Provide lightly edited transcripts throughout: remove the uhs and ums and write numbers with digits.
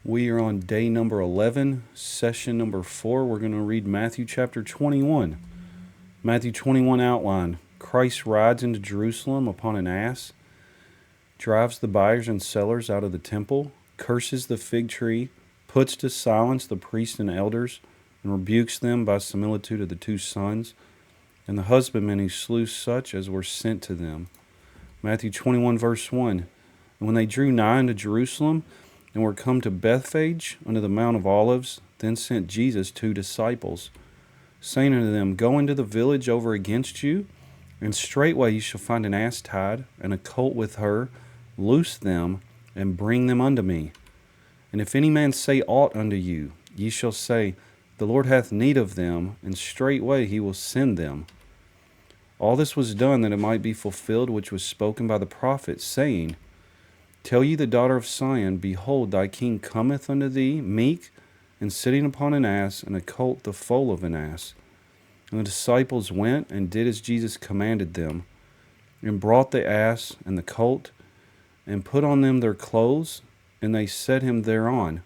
We are on day number 11, session number 4. We're going to read Matthew chapter 21. Matthew 21 outline. Christ rides into Jerusalem upon an ass, drives the buyers and sellers out of the temple, curses the fig tree, puts to silence the priests and elders, and rebukes them by similitude of the two sons, and the husbandmen who slew such as were sent to them. Matthew 21 verse 1. And when they drew nigh unto Jerusalem, and were come to Bethphage unto the Mount of Olives, then sent Jesus 2 disciples, saying unto them, Go into the village over against you, and straightway ye shall find an ass tied, and a colt with her. Loose them, and bring them unto me. And if any man say aught unto you, ye shall say, The Lord hath need of them, and straightway he will send them. All this was done that it might be fulfilled which was spoken by the prophet, saying, Tell ye the daughter of Sion, Behold, thy king cometh unto thee, meek, and sitting upon an ass, and a colt the foal of an ass. And the disciples went and did as Jesus commanded them, and brought the ass and the colt, and put on them their clothes, and they set him thereon.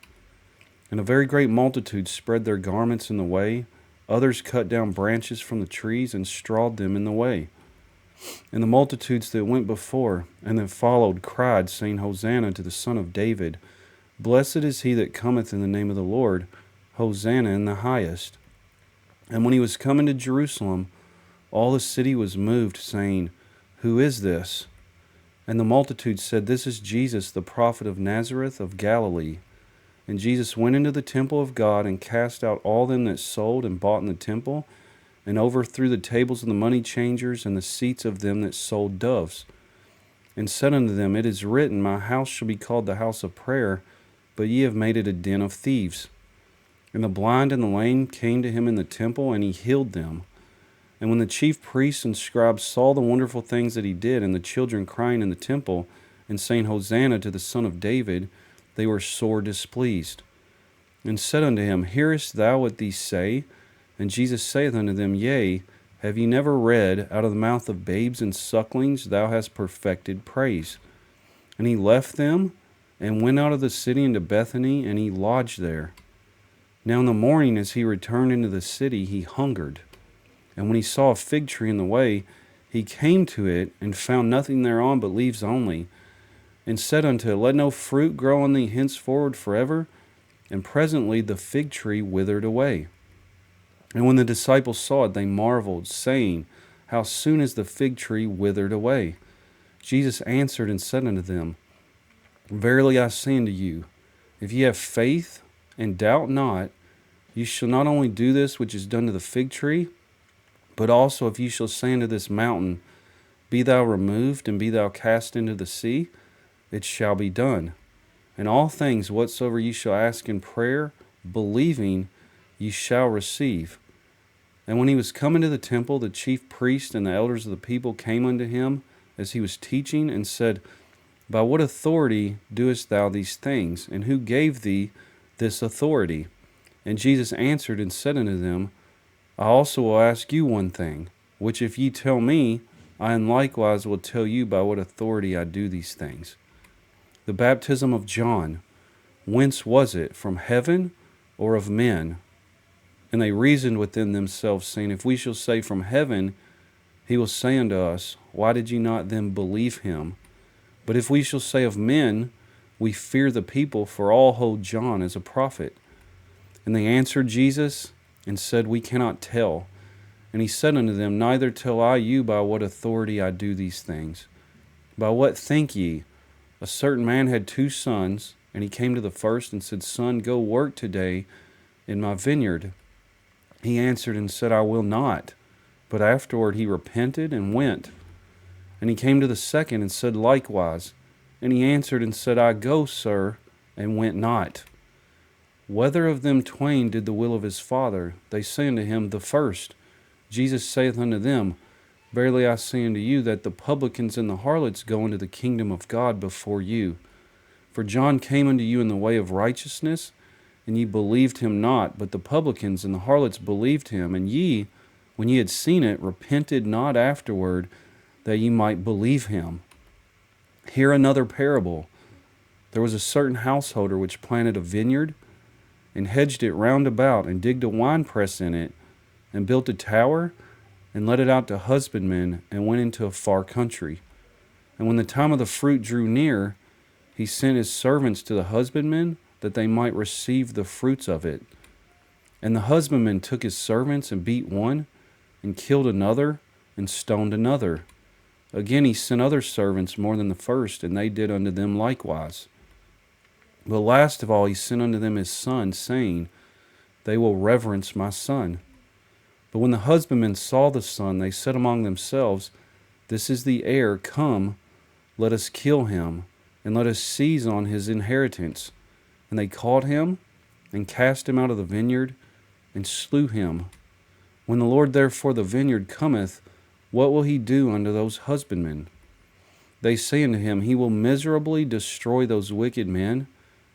And a very great multitude spread their garments in the way. Others cut down branches from the trees, and strawed them in the way. And the multitudes that went before and that followed cried, saying, Hosanna to the Son of David. Blessed is he that cometh in the name of the Lord. Hosanna in the highest. And when he was come into Jerusalem, all the city was moved, saying, Who is this? And the multitude said, This is Jesus, the prophet of Nazareth of Galilee. And Jesus went into the temple of God, and cast out all them that sold and bought in the temple, and overthrew the tables of the money changers and the seats of them that sold doves, and said unto them, It is written, My house shall be called the house of prayer, but ye have made it a den of thieves. And the blind and the lame came to him in the temple, and he healed them. And when the chief priests and scribes saw the wonderful things that he did, and the children crying in the temple, and saying, Hosanna to the Son of David, they were sore displeased, and said unto him, Hearest thou what these say? And Jesus saith unto them, Yea, have ye never read, Out of the mouth of babes and sucklings thou hast perfected praise? And he left them, and went out of the city into Bethany, and he lodged there. Now in the morning, as he returned into the city, he hungered. And when he saw a fig tree in the way, he came to it, and found nothing thereon but leaves only, and said unto it, Let no fruit grow on thee henceforward forever. And presently the fig tree withered away. And when the disciples saw it, they marveled, saying, How soon is the fig tree withered away? Jesus answered and said unto them, Verily I say unto you, if ye have faith and doubt not, ye shall not only do this which is done to the fig tree, but also if ye shall say unto this mountain, Be thou removed, and be thou cast into the sea, it shall be done. And all things whatsoever ye shall ask in prayer, believing, ye shall receive. And when he was come into the temple, the chief priests and the elders of the people came unto him as he was teaching, and said, By what authority doest thou these things? And who gave thee this authority? And Jesus answered and said unto them, I also will ask you one thing, which if ye tell me, I in likewise will tell you by what authority I do these things. The baptism of John, whence was it, from heaven or of men? And they reasoned within themselves, saying, If we shall say from heaven, he will say unto us, Why did ye not then believe him? But if we shall say of men, we fear the people, for all hold John as a prophet. And they answered Jesus, and said, We cannot tell. And he said unto them, Neither tell I you by what authority I do these things. By what think ye? A certain man had 2 sons, and he came to the first and said, Son, go work today in my vineyard. He answered and said, I will not. But afterward he repented and went. And he came to the second and said likewise. And he answered and said, I go, sir, and went not. Whether of them twain did the will of his father? They say unto him, The first. Jesus saith unto them, Verily I say unto you, that the publicans and the harlots go into the kingdom of God before you. For John came unto you in the way of righteousness, and ye believed him not, but the publicans and the harlots believed him. And ye, when ye had seen it, repented not afterward, that ye might believe him. Hear another parable. There was a certain householder which planted a vineyard, and hedged it round about, and digged a winepress in it, and built a tower, and let it out to husbandmen, and went into a far country. And when the time of the fruit drew near, he sent his servants to the husbandmen, that they might receive the fruits of it. And the husbandman took his servants, and beat one, and killed another, and stoned another. Again he sent other servants more than the first, and they did unto them likewise. But last of all he sent unto them his son, saying, They will reverence my son. But when the husbandmen saw the son, they said among themselves, This is the heir, come, let us kill him, and let us seize on his inheritance. And they caught him, and cast him out of the vineyard, and slew him. When the Lord therefore the vineyard cometh, what will he do unto those husbandmen? They say unto him, He will miserably destroy those wicked men,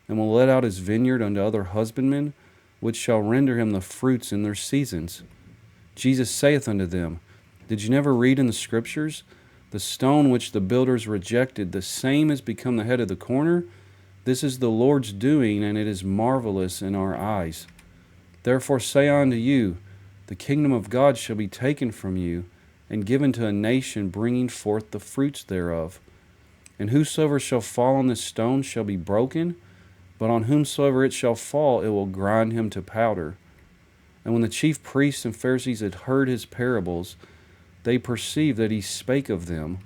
and will let out his vineyard unto other husbandmen, which shall render him the fruits in their seasons. Jesus saith unto them, Did you never read in the Scriptures, The stone which the builders rejected, the same is become the head of the corner? This is the Lord's doing, and it is marvelous in our eyes. Therefore say I unto you, the kingdom of God shall be taken from you, and given to a nation bringing forth the fruits thereof. And whosoever shall fall on this stone shall be broken, but on whomsoever it shall fall, it will grind him to powder. And when the chief priests and Pharisees had heard his parables, they perceived that he spake of them.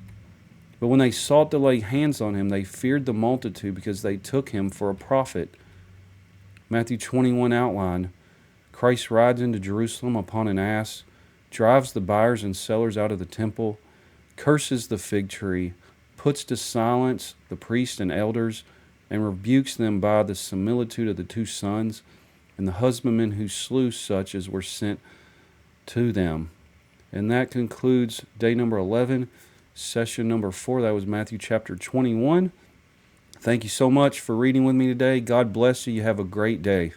But when they sought to lay hands on him, they feared the multitude, because they took him for a prophet. Matthew 21 outline. Christ rides into Jerusalem upon an ass, drives the buyers and sellers out of the temple, curses the fig tree, puts to silence the priests and elders, and rebukes them by the similitude of the two sons, and the husbandmen who slew such as were sent to them. And that concludes day number 11, session number 4. That was Matthew chapter 21. Thank you so much for reading with me today. God bless you. You have a great day.